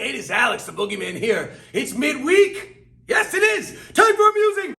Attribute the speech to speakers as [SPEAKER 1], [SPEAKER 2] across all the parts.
[SPEAKER 1] it is Alex, the boogeyman here. It's midweek. Yes, it is. Time for musing.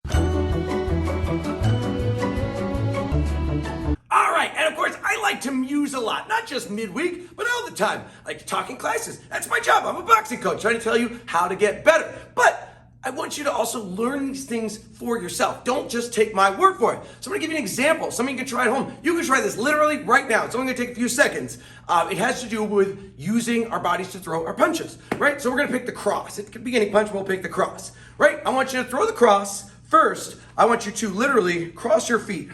[SPEAKER 1] All right, and of course, I like to muse a lot, not just midweek, but all the time. I like to talk in classes. That's my job. I'm a boxing coach, trying to tell you how to get better. But I want you to also learn these things for yourself. Don't just take my word for it. So I'm gonna give you an example. Something you can try at home. You can try this literally right now. It's only gonna take a few seconds. It has to do with using our bodies to throw our punches, right? So we're gonna pick the cross. It could be any punch, we'll pick the cross, right? I want you to throw the cross. First, I want you to literally cross your feet.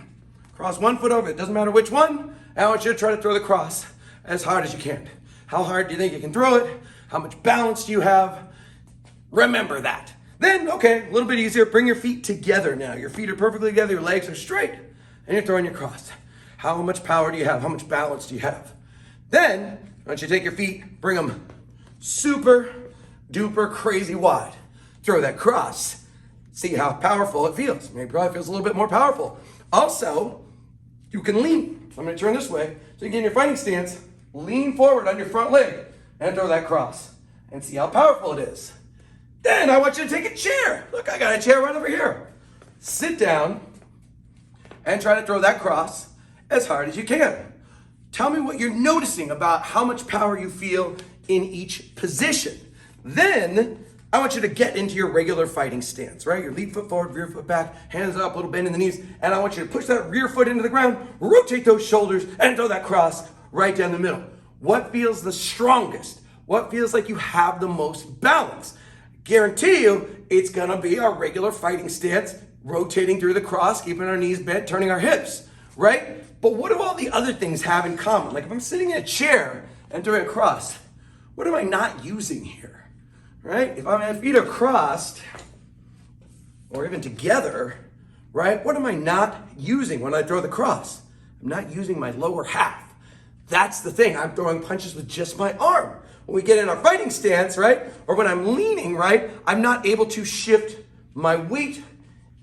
[SPEAKER 1] Cross one foot over, it doesn't matter which one. And I want you to try to throw the cross as hard as you can. How hard do you think you can throw it? How much balance do you have? Remember that. Then, okay, a little bit easier, bring your feet together now. Your feet are perfectly together, your legs are straight, and you're throwing your cross. How much power do you have? How much balance do you have? Then, I want you to take your feet, bring them super duper crazy wide. Throw that cross. See how powerful it feels. Maybe probably feels a little bit more powerful. Also, you can lean. I'm gonna turn this way. So you get in your fighting stance, lean forward on your front leg, and throw that cross. And see how powerful it is. Then I want you to take a chair. Look, I got a chair right over here. Sit down and try to throw that cross as hard as you can. Tell me what you're noticing about how much power you feel in each position. Then I want you to get into your regular fighting stance, right? Your lead foot forward, rear foot back, hands up, a little bend in the knees. And I want you to push that rear foot into the ground, rotate those shoulders, and throw that cross right down the middle. What feels the strongest? What feels like you have the most balance? Guarantee you, it's gonna be our regular fighting stance, rotating through the cross, keeping our knees bent, turning our hips, right? But what do all the other things have in common? Like if I'm sitting in a chair and doing a cross, what am I not using here, right? If my feet are crossed, or even together, right? What am I not using when I throw the cross? I'm not using my lower half. That's the thing, I'm throwing punches with just my arm. When we get in our fighting stance, right, or when I'm leaning, right, I'm not able to shift my weight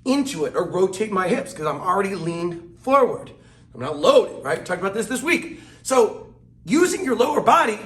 [SPEAKER 1] into it or rotate my hips because I'm already leaned forward. I'm not loaded, right? We talked about this week. So using your lower body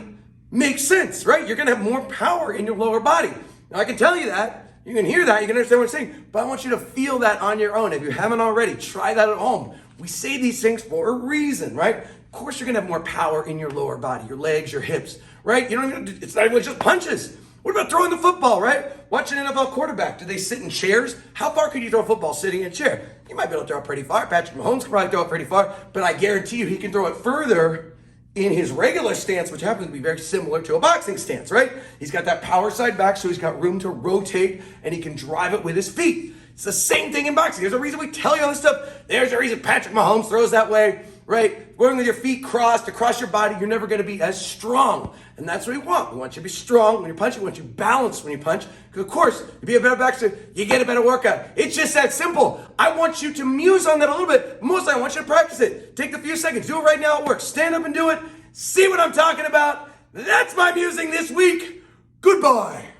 [SPEAKER 1] makes sense, right? You're gonna have more power in your lower body. Now I can tell you that, you can hear that, you can understand what I'm saying, but I want you to feel that on your own. If you haven't already, try that at home. We say these things for a reason, right? Of course you're gonna have more power in your lower body, your legs, your hips, right? You don't even, it's not even just punches. What about throwing the football, right? Watch an NFL quarterback. Do they sit in chairs? How far could you throw a football sitting in a chair? You might be able to throw it pretty far. Patrick Mahomes can probably throw it pretty far, but I guarantee you he can throw it further in his regular stance, which happens to be very similar to a boxing stance, right? He's got that power side back, so he's got room to rotate, and he can drive it with his feet. It's the same thing in boxing. There's a reason we tell you all this stuff. There's a reason Patrick Mahomes throws that way, right? Going with your feet crossed across your body, you're never gonna be as strong. And that's what we want. We want you to be strong when you punch. We want you balanced when you punch. Because of course, you be a better boxer, you get a better workout. It's just that simple. I want you to muse on that a little bit. Mostly, I want you to practice it. Take a few seconds. Do it right now at work. Stand up and do it. See what I'm talking about. That's my musing this week. Goodbye.